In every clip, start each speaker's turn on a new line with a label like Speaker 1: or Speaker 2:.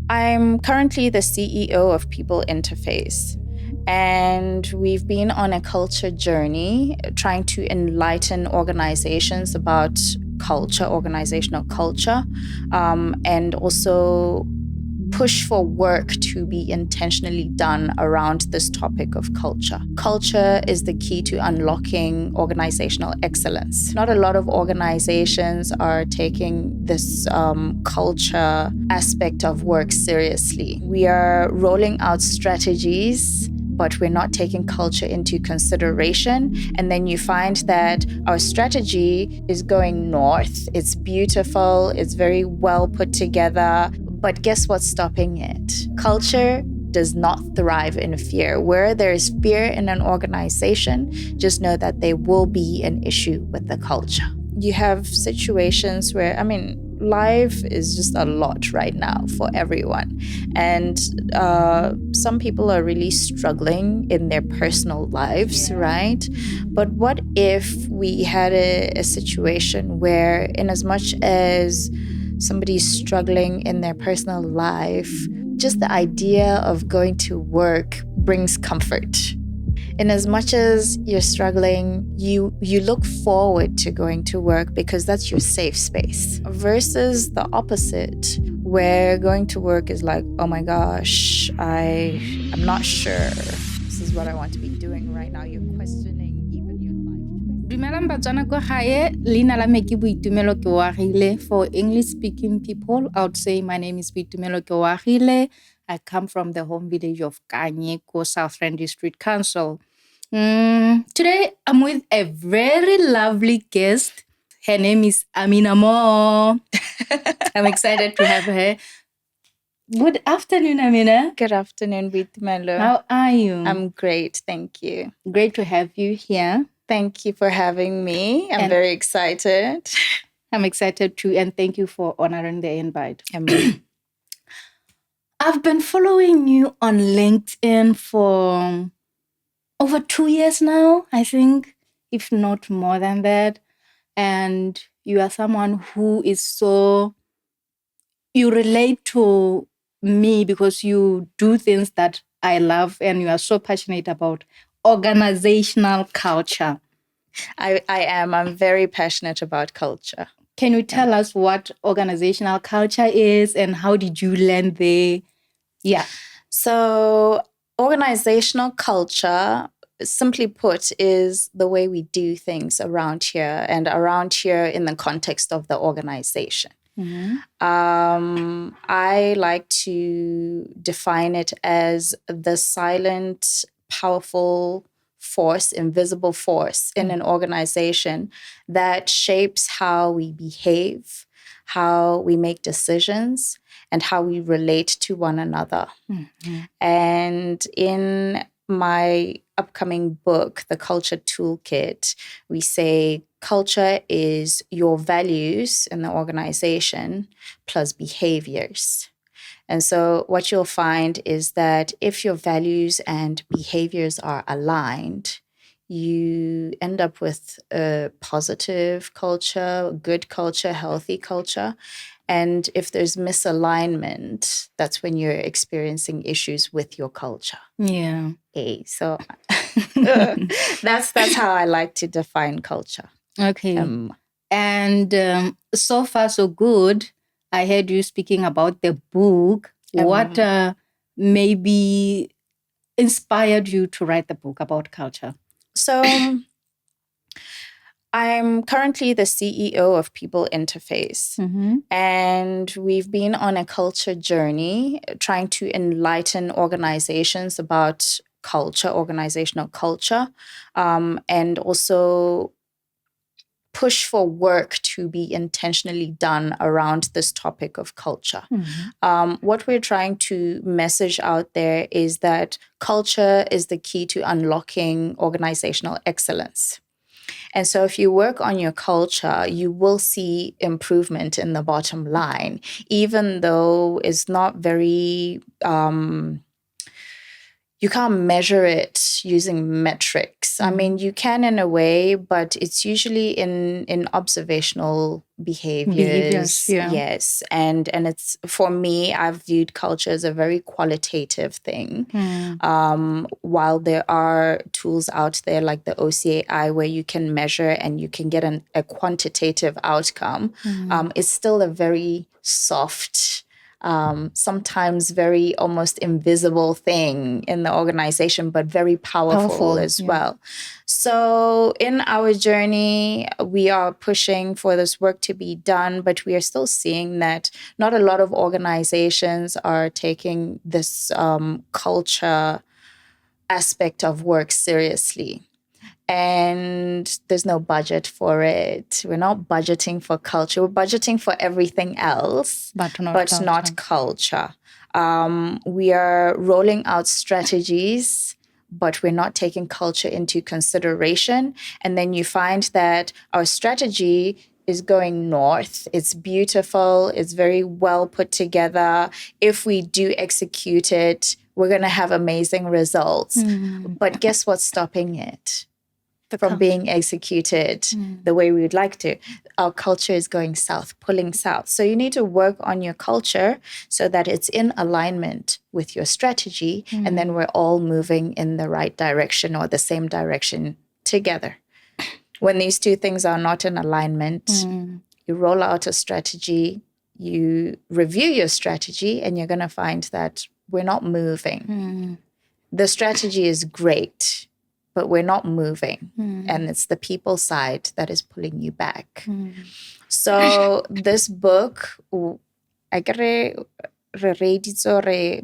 Speaker 1: I'm currently the CEO of People Interface, and we've been on a culture journey trying to enlighten organizations about culture, organizational culture, and also push for work to be intentionally done around this topic of culture. Culture is the key to unlocking organizational excellence. Not a lot of organizations are taking this culture aspect of work seriously. We are rolling out strategies, but we're not taking culture into consideration. And then you find that our strategy is going north. It's beautiful, it's very well put together. But guess what's stopping it? Culture does not thrive in fear. Where there is fear in an organization, just know that there will be an issue with the culture. You have situations where, life is just a lot right now for everyone. And some people are really struggling in their personal lives, right? But what if we had a situation where, in as much as somebody's struggling in their personal life, just the idea of going to work brings comfort. In as much as you're struggling, you look forward to going to work because that's your safe space. Versus the opposite, where going to work is like, oh my gosh, I'm not sure this is what I want to be doing right now. You're questioning even your life.
Speaker 2: Dumelang batswana ko gae, leina la me ke Boitumelo Keoagile. For English-speaking people, I would say my name is Boitumelo Keoagile. I come from the home village of Kanyeko, South Rand District Council. Today, I'm with a very lovely guest. Her name is Aminah Moore. I'm excited to have her. Good afternoon, Aminah.
Speaker 1: Good afternoon, Boitumelo.
Speaker 2: How are you?
Speaker 1: I'm great, thank you.
Speaker 2: Great to have you here.
Speaker 1: Thank you for having me. I'm very excited.
Speaker 2: I'm excited too, and thank you for honoring the invite. I've been following you on LinkedIn for over 2 years now, I think, if not more than that. And you are someone who is you relate to me because you do things that I love and you are so passionate about organizational culture.
Speaker 1: I am. I'm very passionate about culture.
Speaker 2: Can you tell us what organizational culture is and how did you land there? Yeah.
Speaker 1: So organizational culture, simply put, is the way we do things around here, and around here in the context of the organization.
Speaker 2: Mm-hmm.
Speaker 1: I like to define it as the silent, powerful force, invisible force in an organization that shapes how we behave, how we make decisions, and how we relate to one another.
Speaker 2: Mm-hmm.
Speaker 1: And in my upcoming book, The Culture Toolkit, we say culture is your values in the organization plus behaviors. And so what you'll find is that if your values and behaviors are aligned, you end up with a positive culture, good culture, healthy culture. And if there's misalignment, that's when you're experiencing issues with your culture.
Speaker 2: Yeah.
Speaker 1: So that's how I like to define culture.
Speaker 2: Okay. And so far, so good. I heard you speaking about the book. What maybe inspired you to write the book about culture?
Speaker 1: So I'm currently the CEO of People Interface, and we've been on a culture journey trying to enlighten organizations about culture, organizational culture, and also push for work to be intentionally done around this topic of culture. What we're trying to message out there is that culture is the key to unlocking organizational excellence. And so if you work on your culture, you will see improvement in the bottom line, even though it's not very, you can't measure it using metrics. I mean, you can in a way, but it's usually in observational behaviors.
Speaker 2: Yeah.
Speaker 1: Yes. And it's, for me, I've viewed culture as a very qualitative thing. While there are tools out there like the OCAI where you can measure and you can get a quantitative outcome, it's still a very soft, sometimes very almost invisible thing in the organization, but very powerful as well. So in our journey, we are pushing for this work to be done, but we are still seeing that not a lot of organizations are taking this culture aspect of work seriously. And there's no budget for it. We're not budgeting for culture. We're budgeting for everything else,
Speaker 2: but
Speaker 1: not culture. We are rolling out strategies, but we're not taking culture into consideration. And then you find that our strategy is going north. It's beautiful. It's very well put together. If we do execute it, we're going to have amazing results. But guess what's stopping it from being executed the way we would like to? Our culture is going south, pulling south. So you need to work on your culture so that it's in alignment with your strategy, and then we're all moving in the right direction or the same direction together. When these two things are not in alignment, you roll out a strategy, you review your strategy, and you're going to find that we're not moving. The strategy is great, but we're not moving. And it's the people side that is pulling you back. So this book, I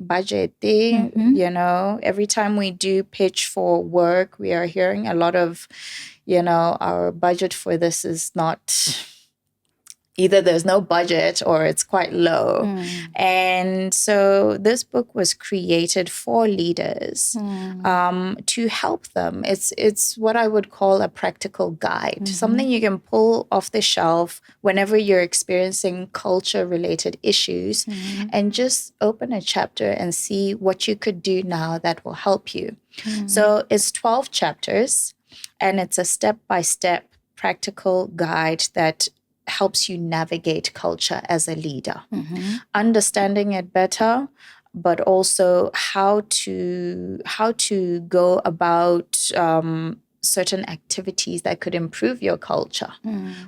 Speaker 1: budgeting, you know, every time we do pitch for work, we are hearing a lot of, you know, our budget for this is not, either there's no budget or it's quite low. And so this book was created for leaders to help them. It's what I would call a practical guide, something you can pull off the shelf whenever you're experiencing culture-related issues, and just open a chapter and see what you could do now that will help you. So it's 12 chapters, and it's a step-by-step practical guide that helps you navigate culture as a leader, understanding it better, but also how to go about certain activities that could improve your culture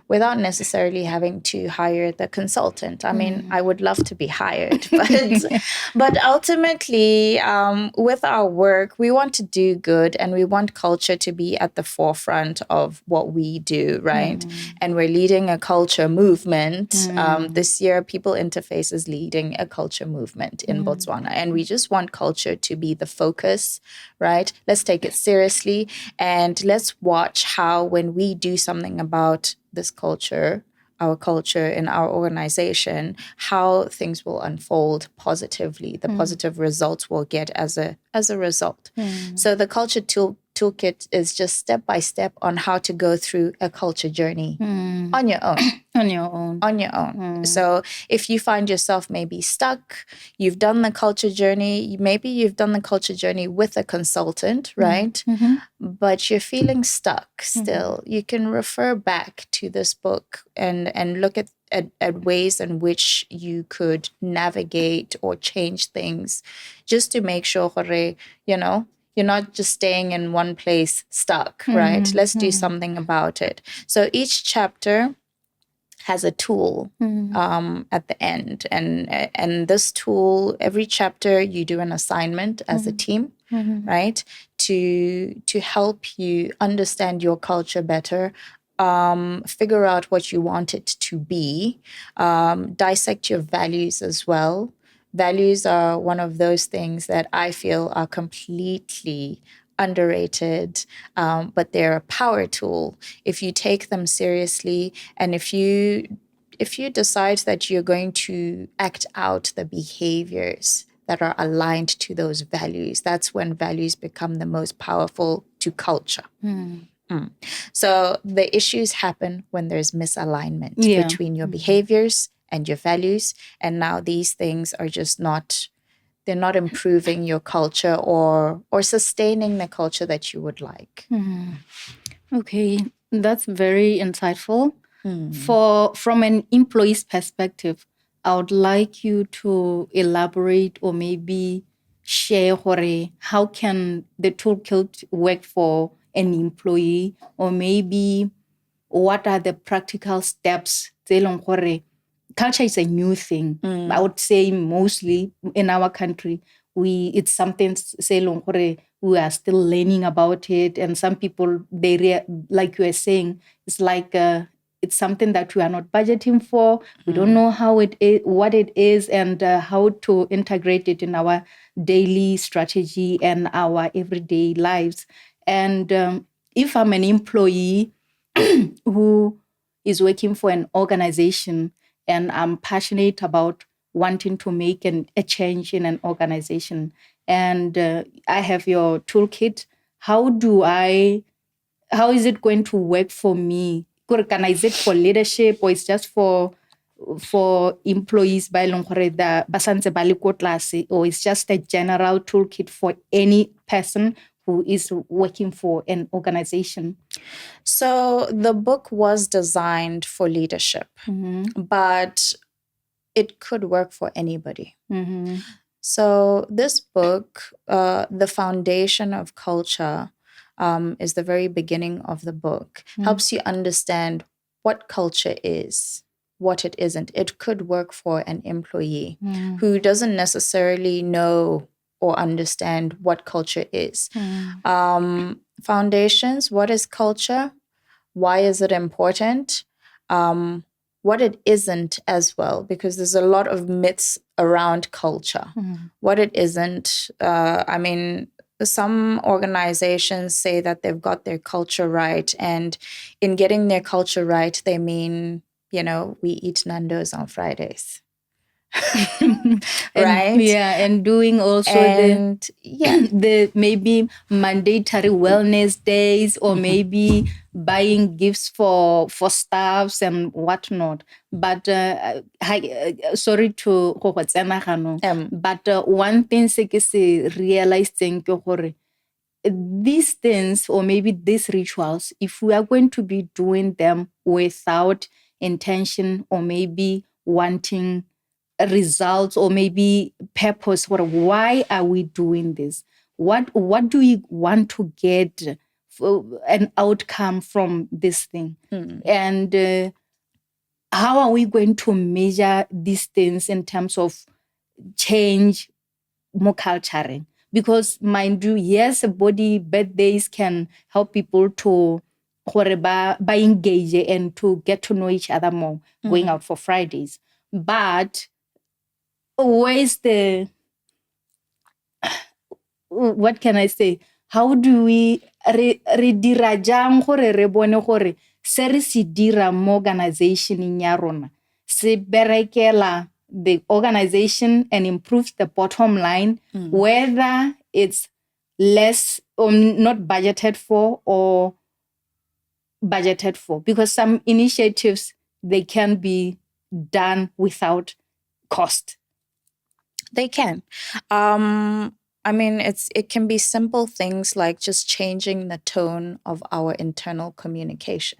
Speaker 1: without necessarily having to hire the consultant. I mean, I would love to be hired, but ultimately, with our work, we want to do good, and we want culture to be at the forefront of what we do, right? And we're leading a culture movement. This year, People Interface is leading a culture movement in Botswana, and we just want culture to be the focus, right? Let's take it seriously, and let's watch how, when we do something about this culture, our culture in our organization, how things will unfold positively. The positive results we'll get as a result. So the Culture Toolkit is just step by step on how to go through a culture journey on your own. On your own. So if you find yourself maybe stuck, you've done the culture journey, maybe you've done the culture journey with a consultant, right? But you're feeling stuck still, you can refer back to this book and look at ways in which you could navigate or change things, just to make sure, you know, you're not just staying in one place stuck, right? Let's do something about it. So each chapter has a tool at the end. And this tool, every chapter, you do an assignment as a team, right? To help you understand your culture better, figure out what you want it to be, dissect your values as well. Values are one of those things that I feel are completely underrated, but they're a power tool if you take them seriously, and if you decide that you're going to act out the behaviors that are aligned to those values. That's when values become the most powerful to culture. So the issues happen when there's misalignment between your behaviors and your values. And now these things are just not they're not improving your culture or sustaining the culture that you would like.
Speaker 2: Okay, that's very insightful.
Speaker 1: Mm.
Speaker 2: From an employee's perspective, I would like you to elaborate or maybe share how can the toolkit work for an employee, or maybe what are the practical steps tse leng gore culture is a new thing. I would say mostly in our country, it's something se leng gore we are still learning about it, and some people like you were saying, it's like it's something that we are not budgeting for. We don't know how it is, what it is, and how to integrate it in our daily strategy and our everyday lives. And if I'm an employee who is working for an organization and I'm passionate about wanting to make a change in an organization, and I have your toolkit, how is it going to work for me? Is it for leadership, or it's just for employees ba eleng gore ba santse ba le ko tlase, or it's just a general toolkit for any person who is working for an organization?
Speaker 1: So the book was designed for leadership, but it could work for anybody. So this book, The Foundation of Culture, is the very beginning of the book, helps you understand what culture is, what it isn't. It could work for an employee who doesn't necessarily know or understand what culture is. Foundations, what is culture? Why is it important? What it isn't as well, because there's a lot of myths around culture. What it isn't, I mean, some organizations say that they've got their culture right, and in getting their culture right, they mean, we eat Nando's on Fridays. Right?
Speaker 2: And doing also the maybe mandatory wellness days, or maybe buying gifts for staffs and whatnot. But sorry to go tsena gano, but one thing se ke se realizing ke gore these things, or maybe these rituals, if we are going to be doing them without intention, or maybe wanting results, or maybe purpose, why are we doing this? What do we want to get an outcome from this thing? And how are we going to measure these things in terms of change, more culturing? Because mind you, yes, body birthdays can help people to engage and to get to know each other more, going out for Fridays. But where's what can I say? How do we re dira jang gore re bone gore se re se dira mo organizationeng ya rona se berekela the organization and improves the bottom line, whether it's less or not budgeted for or budgeted for? Because some initiatives, they can be done without cost.
Speaker 1: They can. I mean, it can be simple things like just changing the tone of our internal communication,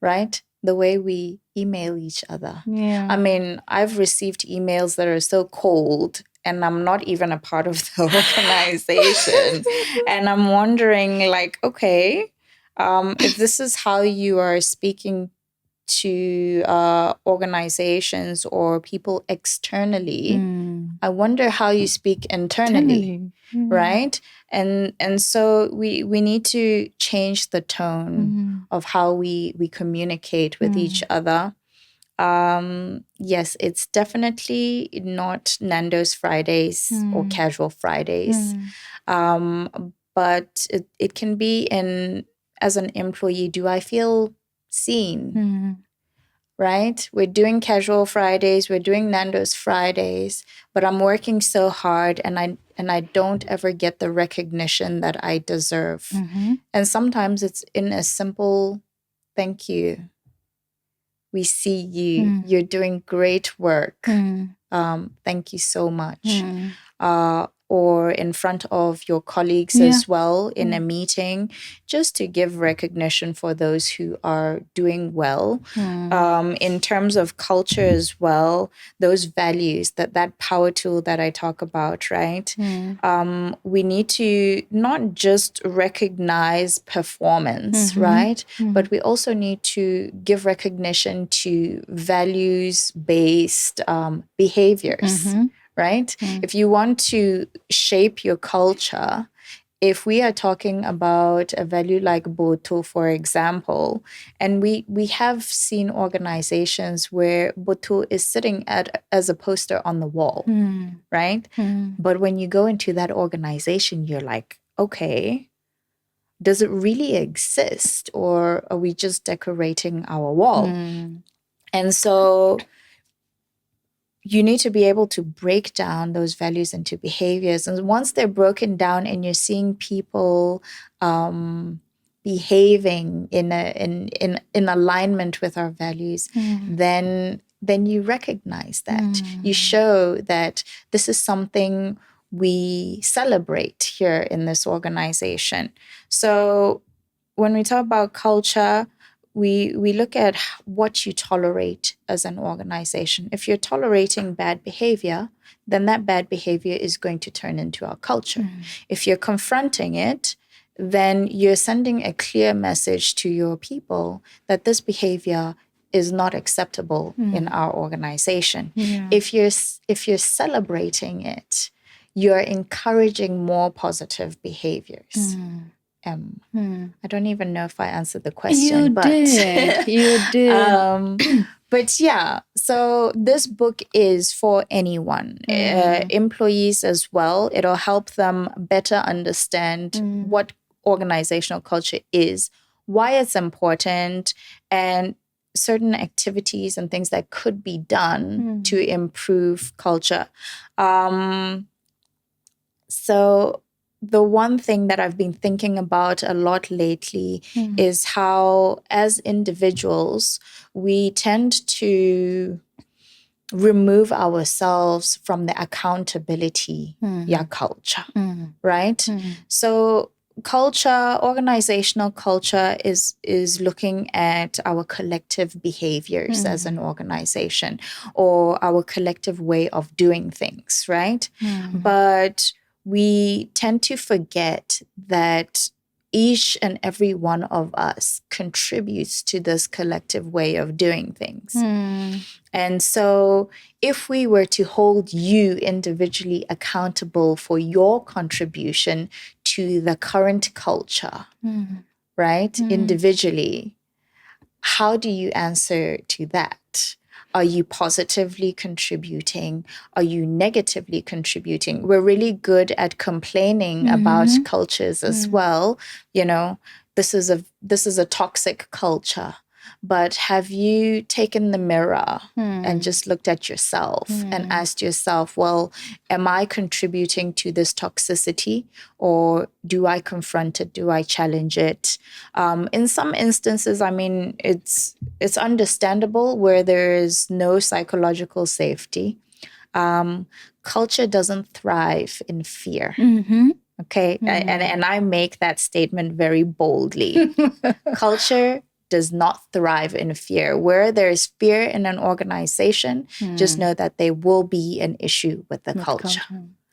Speaker 1: right? The way we email each other.
Speaker 2: Yeah.
Speaker 1: I mean, I've received emails that are so cold, and I'm not even a part of the organization. And I'm wondering, like, okay, if this is how you are speaking to organizations or people externally, I wonder how you speak internally. Right? And so we need to change the tone of how we communicate with each other. Yes, it's definitely not Nando's Fridays or casual Fridays. But it can be as an employee, do I feel seen? Right? We're doing casual Fridays, we're doing Nando's Fridays, but I'm working so hard and I don't ever get the recognition that I deserve. And sometimes it's in a simple thank you. We see you. You're doing great work. Thank you so much. or in front of your colleagues as well in a meeting, just to give recognition for those who are doing well. In terms of culture as well, those values, that power tool that I talk about, right? We need to not just recognize performance, right? But we also need to give recognition to values-based behaviors. Right? If you want to shape your culture, if we are talking about a value like Boto, for example, and we have seen organizations where Boto is sitting as a poster on the wall, right? But when you go into that organization, you're like, okay, does it really exist, or are we just decorating our wall? And so you need to be able to break down those values into behaviors. And once they're broken down and you're seeing people behaving in alignment with our values, then you recognize that. You show that this is something we celebrate here in this organization. So when we talk about culture, we look at what you tolerate as an organization. If you're tolerating bad behavior, then that bad behavior is going to turn into our culture. If you're confronting it, then you're sending a clear message to your people that this behavior is not acceptable in our organization. If you're celebrating it, you're encouraging more positive behaviors. I don't even know if I answered the question.
Speaker 2: You did.
Speaker 1: But yeah, so this book is for anyone, employees as well. It'll help them better understand what organizational culture is, why it's important, and certain activities and things that could be done to improve culture. So the one thing that I've been thinking about a lot lately is how, as individuals, we tend to remove ourselves from the accountability culture, right? So culture, organizational culture is looking at our collective behaviors as an organization, or our collective way of doing things, right? But we tend to forget that each and every one of us contributes to this collective way of doing things. And so if we were to hold you individually accountable for your contribution to the current culture, right, individually, how do you answer to that? Are you positively contributing? Are you negatively contributing? We're really good at complaining about cultures as well. You know, this is a toxic culture. But have you taken the mirror and just looked at yourself and asked yourself, well, am I contributing to this toxicity, or do I confront it? Do I challenge it? In some instances, I mean, it's understandable where there is no psychological safety. Culture doesn't thrive in fear. Okay. And I make that statement very boldly. Culture does not thrive in fear. Where there is fear in an organization, just know that there will be an issue with the culture.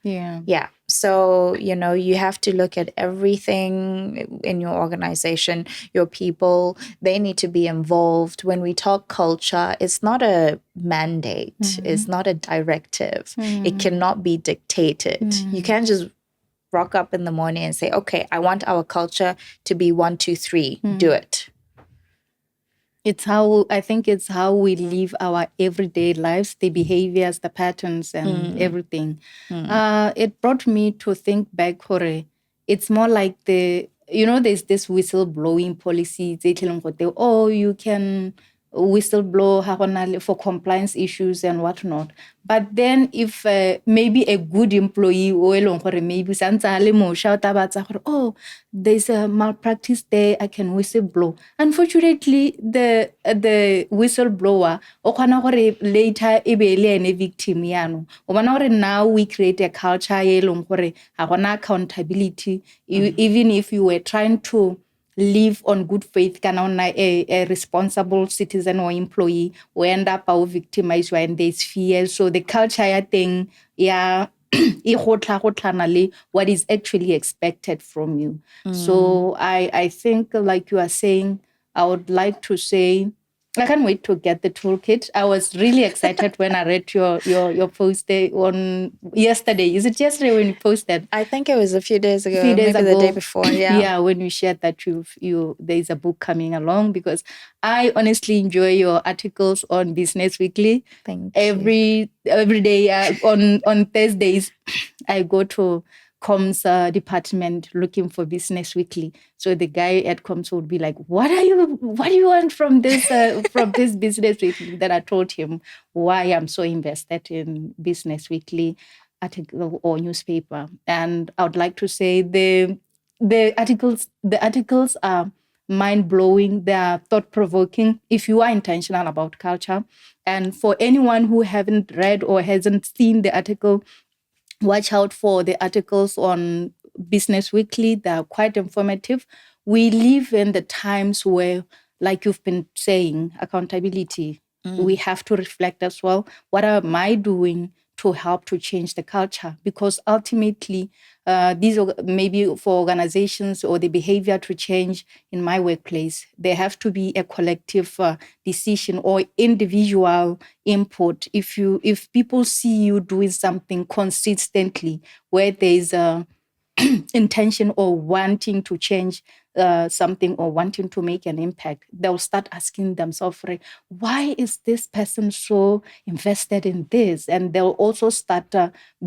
Speaker 1: Yeah. So, you know, you have to look at everything in your organization, your people, they need to be involved. When we talk culture, it's not a mandate. It's not a directive. It cannot be dictated. You can't just rock up in the morning and say, okay, I want our culture to be 1, 2, 3, do it.
Speaker 2: I think it's how we live our everyday lives, the behaviors, the patterns, and everything. It brought me to think back, Hore. It's more like there's this whistleblowing policy. Oh, you can whistleblower for compliance issues and whatnot. But then if maybe a good employee o elong gore maybe santse a le mošwa o tabatsa gore oh there's a malpractice there, I can whistleblow. Unfortunately the whistleblower o kgona gore later e be le ene victim yano o bona gore now we create a culture e elong gore ga gona accountability. Even if you were trying to live on good faith, kana a responsible citizen or employee, we end up our victimized and there's fear. So the culture thing, yeah, what is actually expected from you. So I think, like you are saying, I would like to say, I can't wait to get the toolkit. I was really excited when I read your post on yesterday. Is it yesterday when you posted?
Speaker 1: I think it was a few days ago, maybe the day before. Yeah.
Speaker 2: Yeah, when you shared that there's a book coming along, because I honestly enjoy your articles on Business Weekly.
Speaker 1: Thank
Speaker 2: you. Every day on Thursdays, I go to comms department looking for Business Weekly. So the guy at comms would be like, what do you want from this from this Business Weekly? Then I told him why I'm so invested in Business Weekly article or newspaper. And I would like to say the articles are mind-blowing, they are thought-provoking if you are intentional about culture. And for anyone who haven't read or hasn't seen the article, watch out for the articles on Business Weekly. They're quite informative. We live in the times where, like you've been saying, accountability. We have to reflect as well. What am I doing to help to change the culture? Because ultimately, these maybe for organizations or the behavior to change in my workplace, there have to be a collective decision or individual input. If people see you doing something consistently where there's a intention or wanting to change something or wanting to make an impact, they'll start asking themselves, why is this person so invested in this? And they'll also start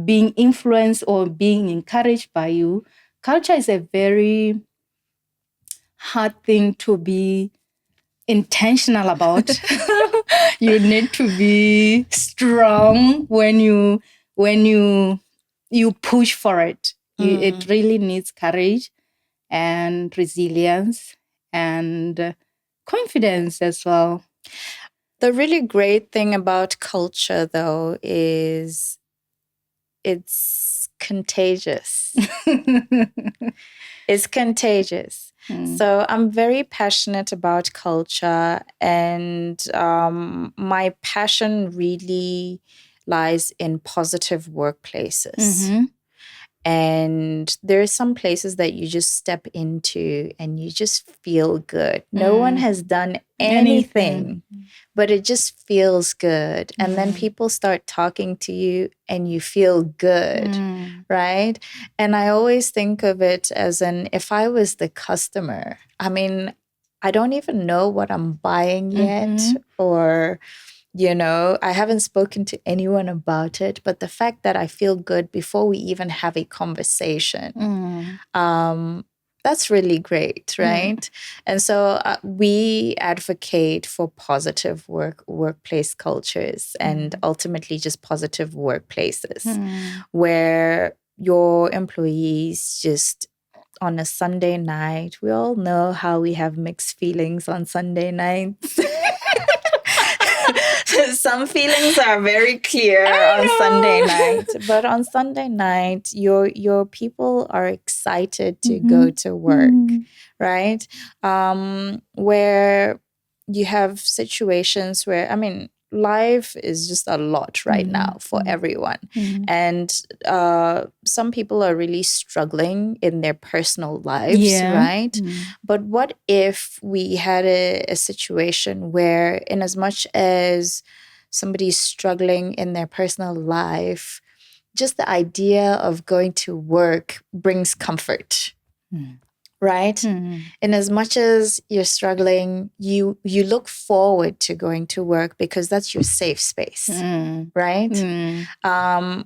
Speaker 2: being influenced or being encouraged by you. Culture is a very hard thing to be intentional about. You need to be strong when you push for it. It really needs courage and resilience and confidence as well.
Speaker 1: The really great thing about culture, though, is it's contagious. It's contagious. So I'm very passionate about culture, and my passion really lies in positive workplaces. And there are some places that you just step into and you just feel good. No one has done anything, but it just feels good. And then people start talking to you and you feel good, right? And I always think of it as if I was the customer, I mean, I don't even know what I'm buying yet, or I haven't spoken to anyone about it, but the fact that I feel good before we even have a conversation, that's really great, right? And so we advocate for positive workplace cultures and ultimately just positive workplaces where your employees just on a Sunday night, we all know how we have mixed feelings on Sunday nights. Some feelings are very clear on Sunday night, but on Sunday night, your people are excited to go to work, right? Where you have situations where, I mean, life is just a lot right now for everyone. And some people are really struggling in their personal lives, right? But what if we had a situation where, in as much as somebody's struggling in their personal life, just the idea of going to work brings comfort. Right? In as much as you're struggling, you look forward to going to work because that's your safe space, right?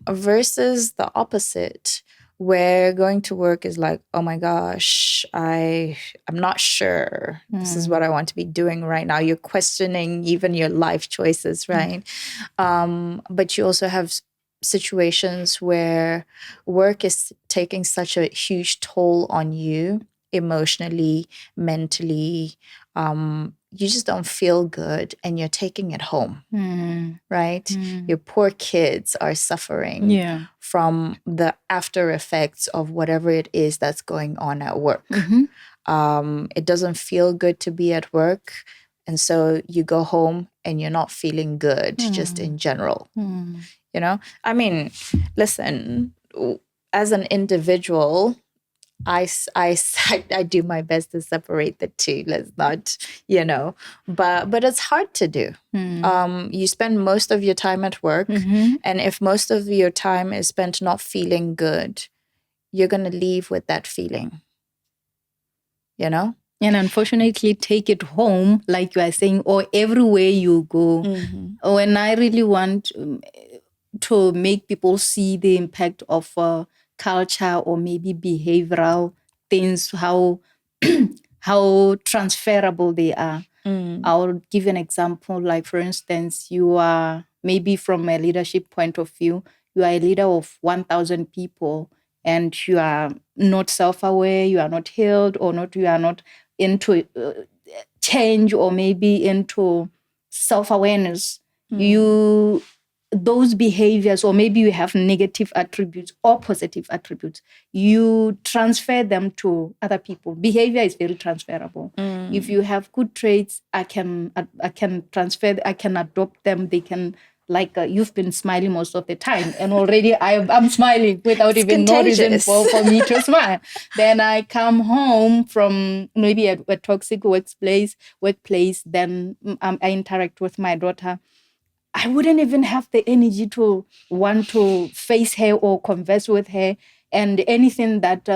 Speaker 1: Versus the opposite, where going to work is like, oh my gosh, I'm not sure this is what I want to be doing right now. You're questioning even your life choices, right? But you also have situations where work is taking such a huge toll on you emotionally, mentally. You just don't feel good and you're taking it home, right? Your poor kids are suffering from the after effects of whatever it is that's going on at work. It doesn't feel good to be at work. And so you go home and you're not feeling good just in general. You know, I mean, listen, as an individual, I do my best to separate the two. Let's not, but it's hard to do. You spend most of your time at work, and if most of your time is spent not feeling good, you're going to leave with that feeling, And
Speaker 2: unfortunately take it home, like you are saying, or everywhere you go. When I really want to make people see the impact of culture or maybe behavioral things, how transferable they are. I'll give an example. Like, for instance, you are maybe from a leadership point of view, you are a leader of 1,000 people and you are not self-aware, you are not healed, or you are not into change or maybe into self-awareness. Those behaviors, or maybe you have negative attributes or positive attributes, you transfer them to other people. Behavior is very transferable. If you have good traits, I can transfer, I can adopt them. They can, like you've been smiling most of the time, and already I'm smiling without even no reason for me to smile. Then I come home from maybe a toxic workplace, then I interact with my daughter. I wouldn't even have the energy to want to face her or converse with her, and anything that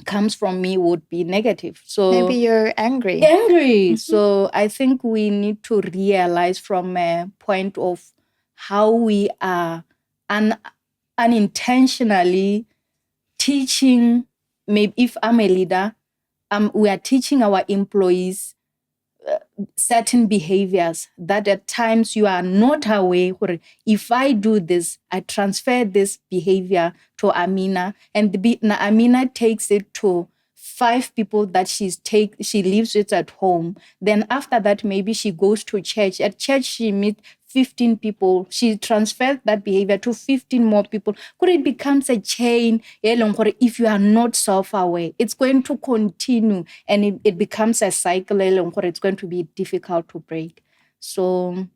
Speaker 2: comes from me would be negative. So
Speaker 1: maybe you're angry.
Speaker 2: So I think we need to realize from a point of how we are unintentionally teaching. Maybe if I'm a leader, we are teaching our employees certain behaviors that at times you are not aware. If I do this, I transfer this behavior to Aminah, and Aminah takes it to 5 people that she lives with at home. Then after that, maybe she goes to church. At church, she meets 15 people. She transfers that behavior to 15 more people. It becomes a chain. If you are not self-aware, it's going to continue, and it becomes a cycle. It's going to be difficult to break. So,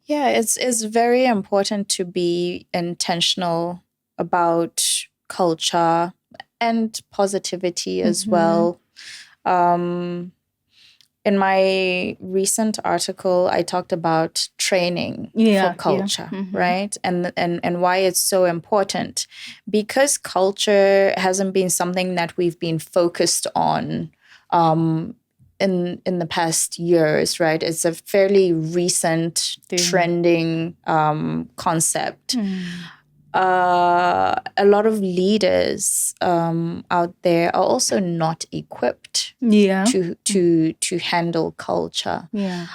Speaker 1: yeah, it's very important to be intentional about culture and positivity as well. In my recent article, I talked about training for culture, right? And why it's so important. Because culture hasn't been something that we've been focused on in the past years, right? It's a fairly recent trending concept. A lot of leaders out there are also not equipped to handle culture.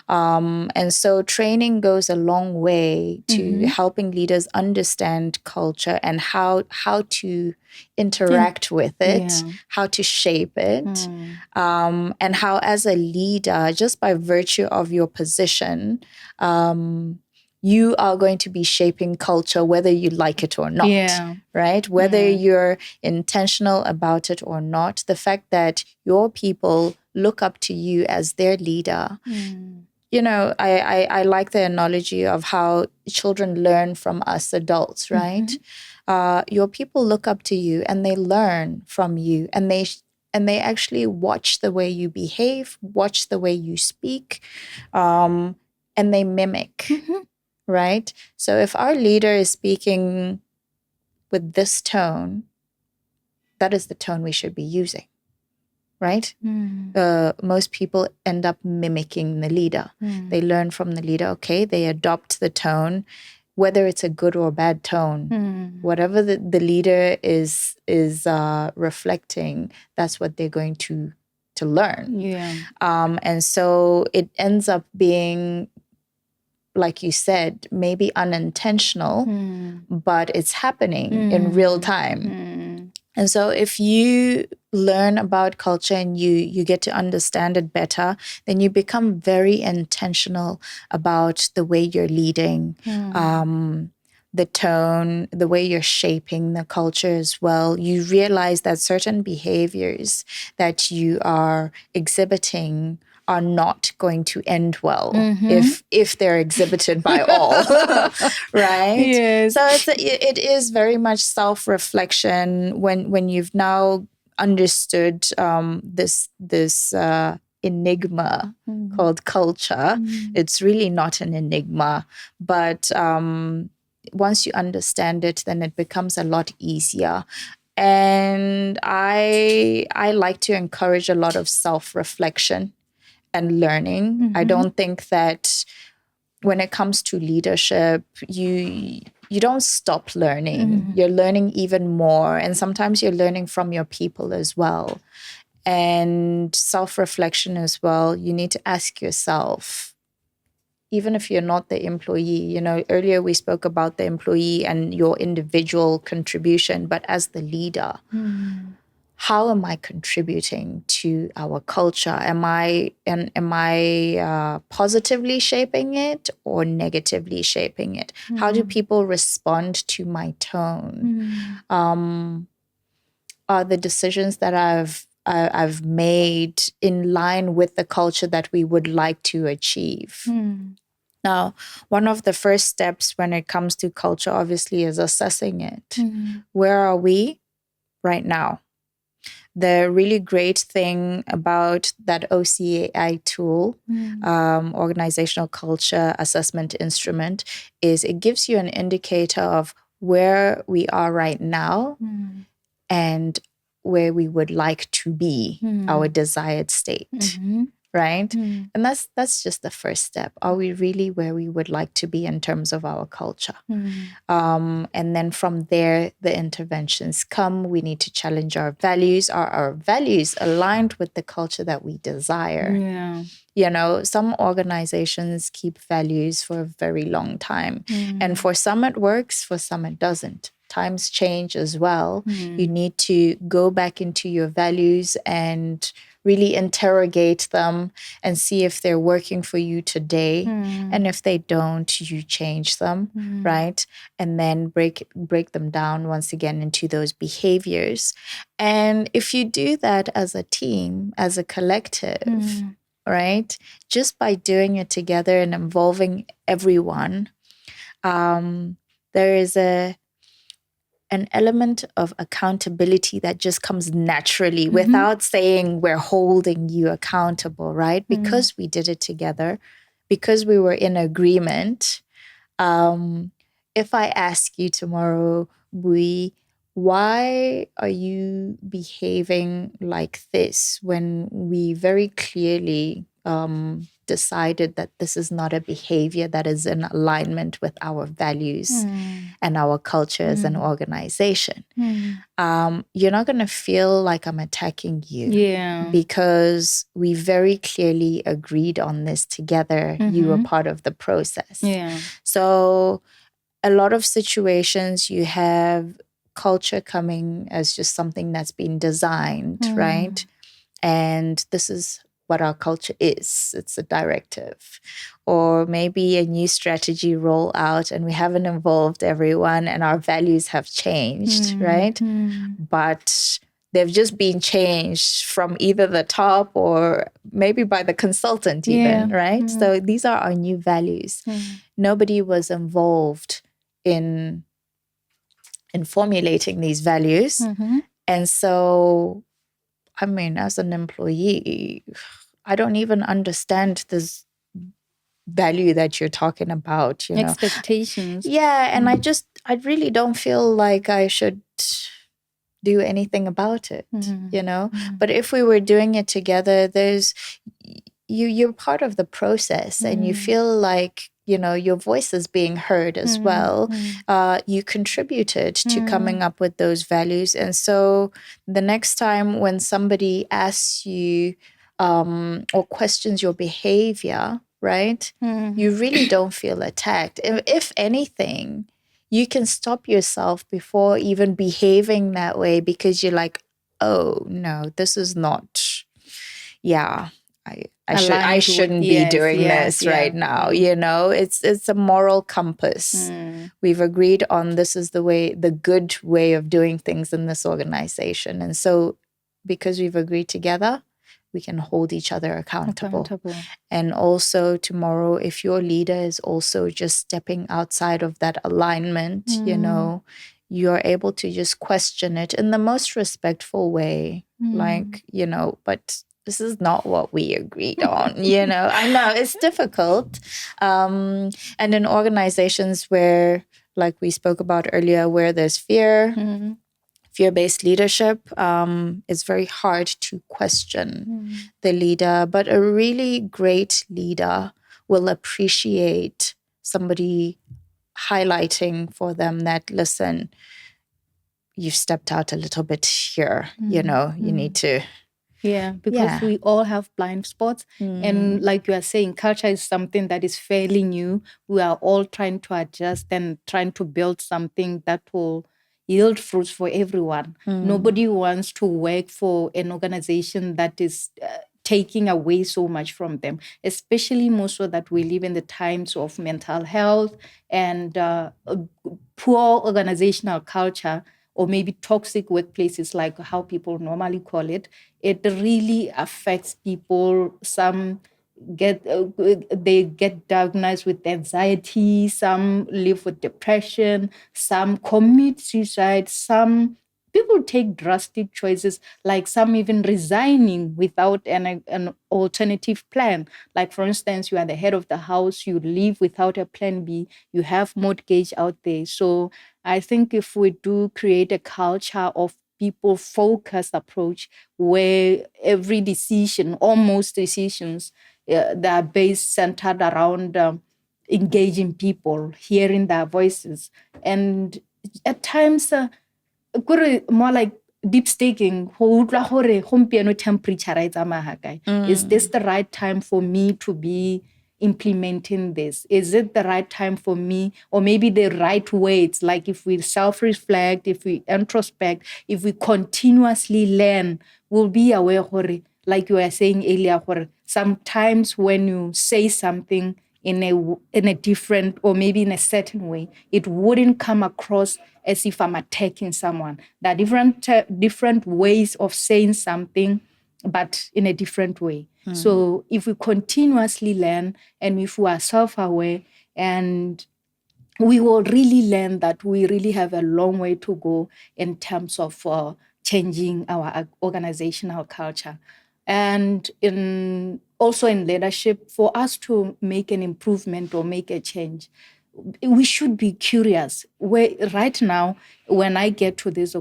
Speaker 1: And so training goes a long way to helping leaders understand culture and how to interact with it, how to shape it, and how as a leader, just by virtue of your position, you are going to be shaping culture whether you like it or not, right? Whether you're intentional about it or not, the fact that your people look up to you as their leader. I like the analogy of how children learn from us adults, right? Your people look up to you and they learn from you, and they actually watch the way you behave, watch the way you speak, and they mimic. Right? So if our leader is speaking with this tone, that is the tone we should be using, right? Most people end up mimicking the leader. They learn from the leader, okay? They adopt the tone. whether it's a good or bad tone. Whatever the leader is reflecting, that's what they're going to learn.
Speaker 2: Yeah.
Speaker 1: And so it ends up being, like you said, maybe unintentional, but it's happening in real time. And so if you learn about culture and you get to understand it better, then you become very intentional about the way you're leading, the tone, the way you're shaping the culture as well. You realize that certain behaviors that you are exhibiting are not going to end well if they're exhibited by all, right?
Speaker 2: Yes.
Speaker 1: So it is very much self-reflection when you've now understood this enigma called culture. It's really not an enigma, but once you understand it, then it becomes a lot easier. And I like to encourage a lot of self-reflection and learning. I don't think that when it comes to leadership, you don't stop learning. You're learning even more. And sometimes you're learning from your people as well. And self-reflection as well. You need to ask yourself, even if you're not the employee, earlier we spoke about the employee and your individual contribution, but as the leader, how am I contributing to our culture? Am I positively shaping it or negatively shaping it? How do people respond to my tone? Are the decisions that I've made in line with the culture that we would like to achieve? Now, one of the first steps when it comes to culture, obviously, is assessing it. Where are we right now? The really great thing about that OCAI tool, Organizational Culture Assessment Instrument, is it gives you an indicator of where we are right now and where we would like to be, our desired state. Right? And that's just the first step. Are we really where we would like to be in terms of our culture? And then from there, the interventions come. We need to challenge our values. Are our values aligned with the culture that we desire? Yeah. Some organizations keep values for a very long time. And for some it works, for some it doesn't. Times change as well. You need to go back into your values and really interrogate them and see if they're working for you today. And if they don't, you change them, right? And then break them down once again into those behaviors. And if you do that as a team, as a collective, right? Just by doing it together and involving everyone, there is an element of accountability that just comes naturally without saying we're holding you accountable, right? Because we did it together, because we were in agreement. If I ask you tomorrow, Bui, why are you behaving like this when we very clearly decided that this is not a behavior that is in alignment with our values and our culture as an organization? You're not going to feel like I'm attacking you because we very clearly agreed on this together. You were part of the process. So a lot of situations you have culture coming as just something that's been designed, right? And this is what our culture is. It's a directive. Or maybe a new strategy roll out and we haven't involved everyone and our values have changed, right? But they've just been changed from either the top or maybe by the consultant even, right? So these are our new values. Nobody was involved in formulating these values. And so, I mean, as an employee, I don't even understand this value that you're talking about,
Speaker 2: Expectations.
Speaker 1: Yeah, and I really don't feel like I should do anything about it, But if we were doing it together, you're part of the process, and you feel like, you know, your voice is being heard as well. You contributed to coming up with those values. And so the next time when somebody asks you or questions your behavior, right, you really don't feel attacked. If anything, you can stop yourself before even behaving that way, because you're like, oh no, this is not, yeah, I shouldn't be doing this right now. You know, it's a moral compass. We've agreed on this is the good way of doing things in this organization. And so because we've agreed together, we can hold each other accountable. And also tomorrow, if your leader is also just stepping outside of that alignment, you know, you're able to just question it in the most respectful way. Like, you know, but this is not what we agreed on. You know, I know it's difficult. And in organizations where, like we spoke about earlier, where there's fear-based leadership, it's very hard to question the leader. But a really great leader will appreciate somebody highlighting for them that, listen, you've stepped out a little bit here. You know, you need to.
Speaker 2: Yeah, because we all have blind spots. And like you are saying, culture is something that is fairly new. We are all trying to adjust and trying to build something that will yield fruits for everyone. Nobody wants to work for an organization that is taking away so much from them, especially more so that we live in the times of mental health and poor organizational culture, or maybe toxic workplaces, like how people normally call it. It really affects people. Some get diagnosed with anxiety, some live with depression, some commit suicide, some people take drastic choices, like some even resigning without an alternative plan. Like, for instance, you are the head of the house, you leave without a plan B, you have mortgage out there. So I think if we do create a culture of people-focused approach where every decision, almost decisions, that are based centered around engaging people, hearing their voices, and at times more like deep staking, temperature is this the right time for me to be implementing this? Is it the right time for me? Or maybe the right weights, like if we self-reflect, if we introspect, if we continuously learn, we'll be aware, like you were saying earlier, sometimes when you say something in a different, or maybe in a certain way, it wouldn't come across as if I'm attacking someone. There are different ways of saying something, but in a different way. So if we continuously learn, and if we are self-aware, and we will really learn that we really have a long way to go in terms of changing our organizational culture. And also in leadership, for us to make an improvement or make a change, we should be curious. Right now, when I got to this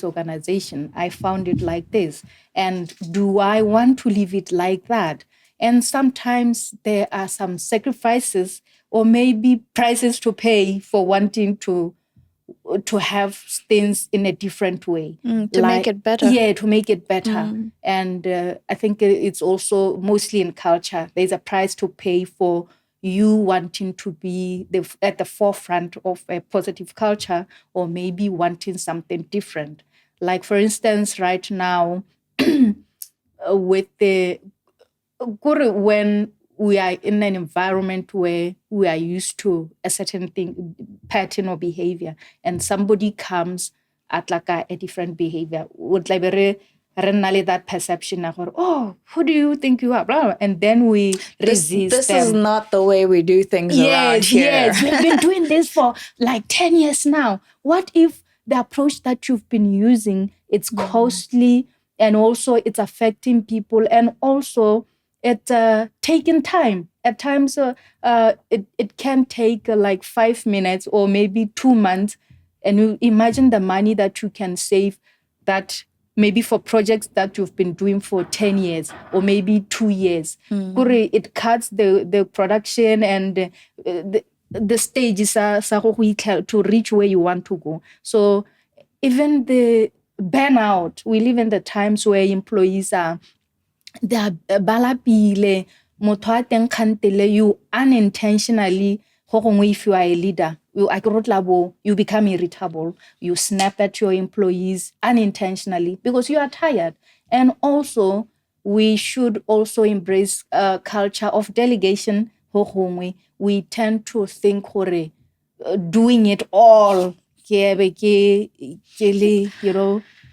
Speaker 2: organization, I found it like this. And do I want to leave it like that? And sometimes there are some sacrifices or maybe prices to pay for wanting to have things in a different way.
Speaker 1: To make it better.
Speaker 2: Yeah, to make it better. And I think it's also mostly in culture. There's a price to pay for you wanting to be at the forefront of a positive culture, or maybe wanting something different. Like, for instance, right now, with when we are in an environment where we are used to a certain pattern or behavior, and somebody comes at like a different behavior, would like that perception of, oh, who do you think you are? Blah, blah. And then we resist
Speaker 1: this
Speaker 2: them.
Speaker 1: is not the way we do things around here.
Speaker 2: Yes, we've been doing this for like 10 years now. What if the approach that you've been using, it's costly, and also it's affecting people, and also it's taking time. At times, it can take like 5 minutes or maybe 2 months. And you imagine the money that you can save that maybe for projects that you've been doing for 10 years or maybe 2 years. It cuts the production and the stages to reach where you want to go. So even the burnout, we live in the times where employees are balapile, motho a teng kgantele, you unintentionally, if you are a leader, you become irritable. You snap at your employees unintentionally because you are tired. And also, we should also embrace a culture of delegation. We tend to think doing it all,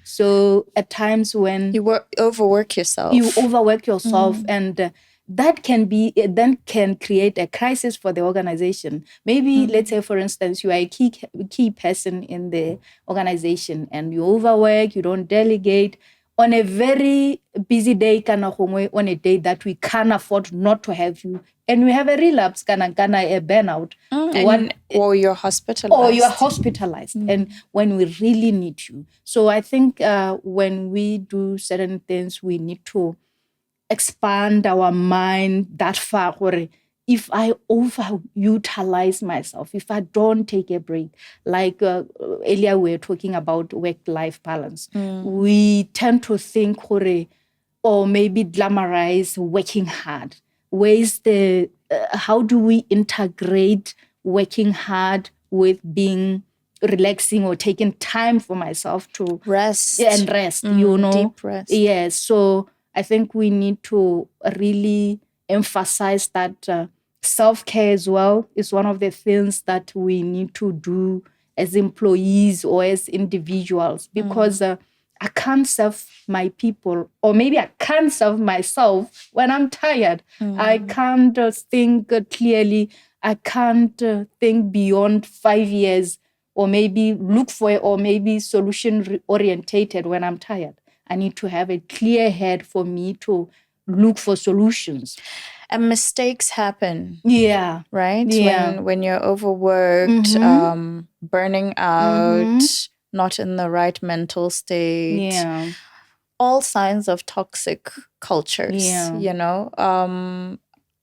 Speaker 2: so at times when
Speaker 1: you overwork yourself,
Speaker 2: and that can create a crisis for the organization. Maybe let's say, for instance, you are a key person in the organization and you overwork, you don't delegate. On a very busy day, on a day that we can't afford not to have you, and we have a relapse, a burnout,
Speaker 1: or you're hospitalized,
Speaker 2: and when we really need you. So I think when we do certain things, we need to expand our mind that far. If I overutilize myself, if I don't take a break, like earlier we were talking about work-life balance, we tend to think or maybe glamorize working hard. Where's how do we integrate working hard with being relaxing or taking time for myself to
Speaker 1: rest,
Speaker 2: deep
Speaker 1: rest?
Speaker 2: Yes. So I think we need to really emphasize that self-care as well is one of the things that we need to do as employees or as individuals, because I can't serve my people, or maybe I can't serve myself when I'm tired. I can't think clearly. I can't think beyond 5 years, or maybe look for, or maybe solution orientated when I'm tired. I need to have a clear head for me to look for solutions.
Speaker 1: And mistakes happen.
Speaker 2: Yeah.
Speaker 1: Right?
Speaker 2: Yeah.
Speaker 1: When you're overworked, burning out, not in the right mental state.
Speaker 2: Yeah.
Speaker 1: All signs of toxic cultures.
Speaker 2: Yeah.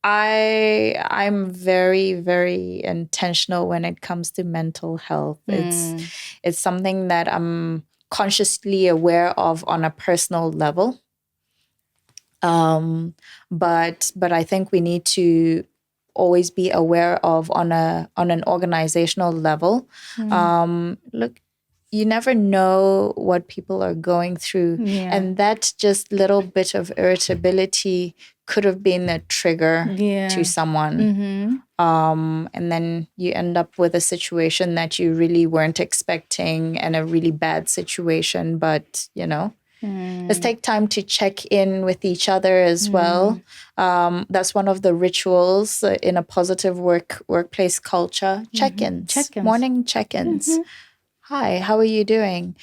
Speaker 1: I'm very, very intentional when it comes to mental health. It's something that I'm consciously aware of on a personal level. But I think we need to always be aware of on an organizational level. Look, you never know what people are going through.
Speaker 2: Yeah.
Speaker 1: And that just little bit of irritability could have been a trigger to someone. And then you end up with a situation that you really weren't expecting, and a really bad situation. But, let's take time to check in with each other as well. That's one of the rituals in a positive workplace culture. Check-ins. Morning check-ins. Hi, how are you doing?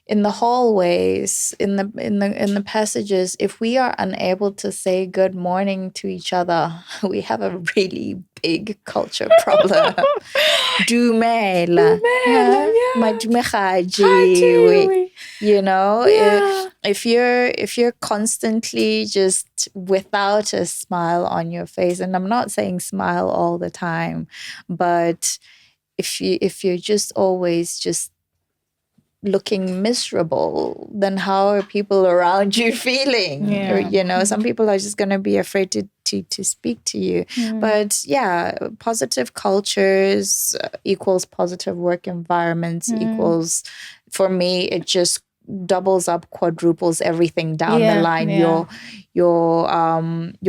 Speaker 1: In the hallways, in the passages, if we are unable to say good morning to each other, we have a really big culture problem. Dumela. If you're constantly just without a smile on your face, and I'm not saying smile all the time, but if you're just always just looking miserable, then how are people around you feeling? Or, some people are just going to be afraid to speak to you. But yeah, positive cultures equals positive work environments equals, for me, it just doubles up, quadruples everything down the line. Your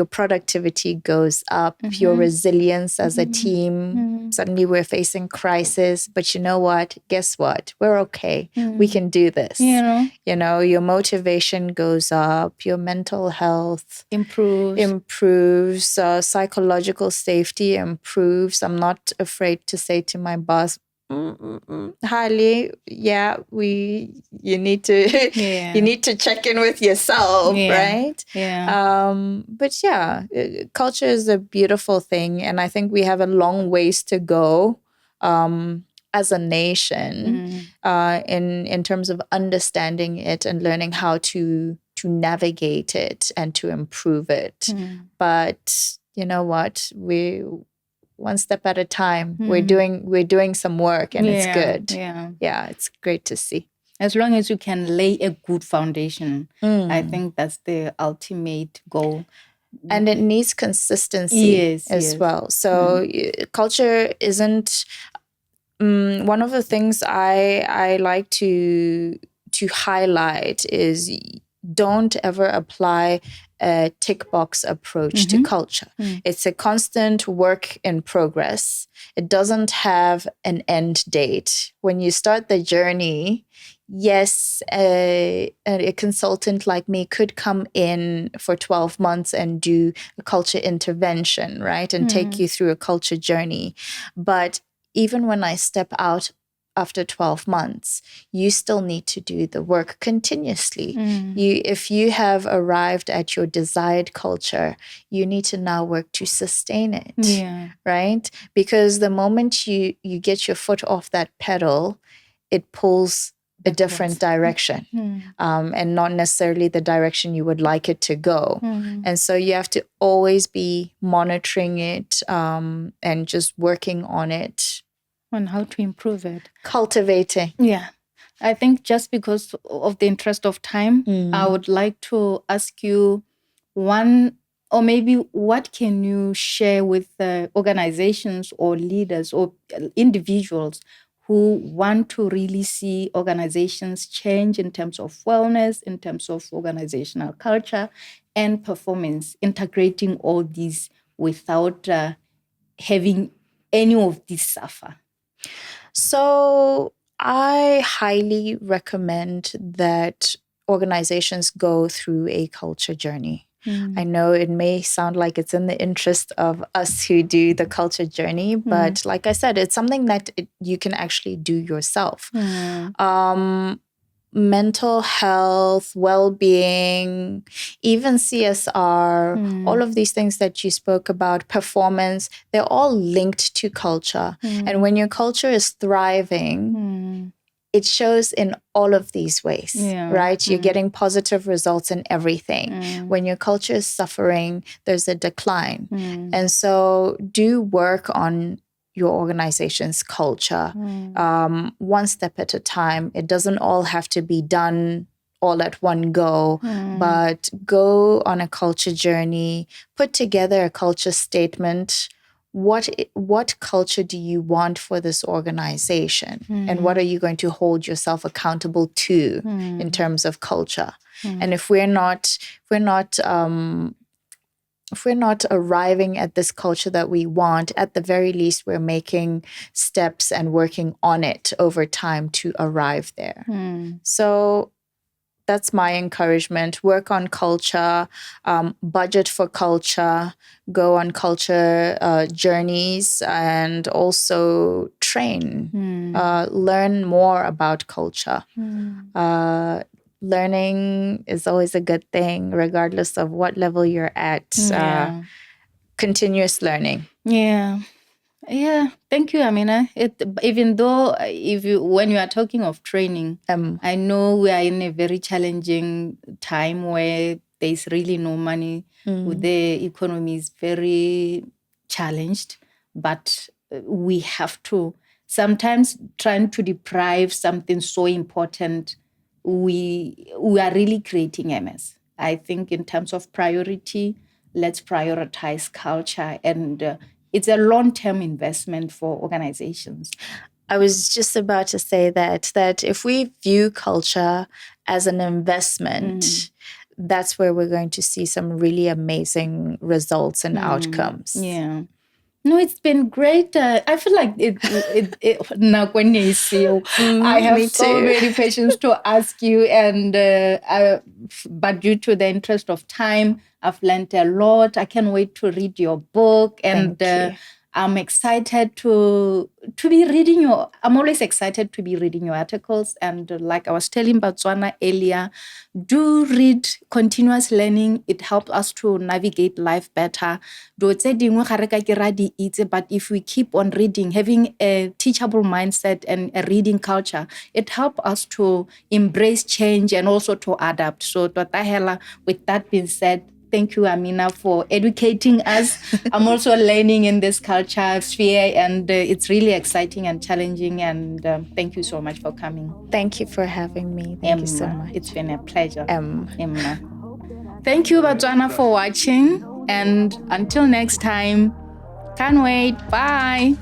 Speaker 1: productivity goes up, your resilience as a team. Suddenly we're facing crisis, but you know what? Guess what? We're okay. We can do this. Your motivation goes up, your mental health improves, psychological safety improves. I'm not afraid to say to my boss, Harley, you need to check in with yourself, right? But culture is a beautiful thing, and I think we have a long ways to go. as a nation in terms of understanding it and learning how to navigate it and to improve it. But you know what? We one step at a time. We're doing some work, and it's good. Yeah, it's great to see.
Speaker 2: As long as you can lay a good foundation, I think that's the ultimate goal.
Speaker 1: And it needs consistency as well. So culture isn't one of the things I like to highlight is don't ever apply a tick box approach to culture. It's a constant work in progress. It doesn't have an end date. When you start the journey, yes, a consultant like me could come in for 12 months and do a culture intervention, right? And take you through a culture journey. But even when I step out after 12 months, you still need to do the work continuously. If you have arrived at your desired culture, you need to now work to sustain it, right? Because the moment you get your foot off that pedal, it pulls a different direction and not necessarily the direction you would like it to go. And so you have to always be monitoring it and just working on it.
Speaker 2: On how to improve it.
Speaker 1: Cultivating.
Speaker 2: Yeah. I think just because of the interest of time, I would like to ask you one, or maybe what can you share with organizations or leaders or individuals who want to really see organizations change in terms of wellness, in terms of organizational culture and performance, integrating all these without having any of these suffer?
Speaker 1: So I highly recommend that organizations go through a culture journey. I know it may sound like it's in the interest of us who do the culture journey, but like I said, it's something that you can actually do yourself. Mental health, well-being, even CSR, all of these things that you spoke about, performance, they're all linked to culture. And when your culture is thriving, it shows in all of these ways, right? You're getting positive results in everything. When your culture is suffering, there's a decline. And so do work on your organization's culture, one step at a time. It doesn't all have to be done all at one go, but go on a culture journey, put together a culture statement. What culture do you want for this organization? And what are you going to hold yourself accountable to in terms of culture? And if we're not arriving at this culture that we want, at the very least, we're making steps and working on it over time to arrive there. So that's my encouragement. Work on culture, budget for culture, go on culture journeys, and also train, learn more about culture. Learning is always a good thing, regardless of what level you're at. Continuous learning.
Speaker 2: Yeah, thank you, Aminah. Even though when you are talking of training, I know we are in a very challenging time where there's really no money. The economy is very challenged, but we have to sometimes trying to deprive something so important. We are really creating a mess. I think in terms of priority, let's prioritize culture, and it's a long-term investment for organizations.
Speaker 1: I was just about to say that if we view culture as an investment, that's where we're going to see some really amazing results and outcomes.
Speaker 2: Yeah. No, it's been great. I feel like now when you see, I have so many questions to ask you, and but due to the interest of time, I've learned a lot. I can't wait to read your book, and I'm excited to be reading your. I'm always excited to be reading your articles. And like I was telling Botswana earlier, do read continuous learning. It helps us to navigate life better. But if we keep on reading, having a teachable mindset and a reading culture, it helps us to embrace change and also to adapt. So, with that being said, thank you, Aminah, for educating us. I'm also learning in this culture sphere, and it's really exciting and challenging. And thank you so much for coming.
Speaker 1: Thank you for having me. Thank you so much.
Speaker 2: It's been a pleasure. Thank you, Botswana, for watching. And until next time, can't wait. Bye.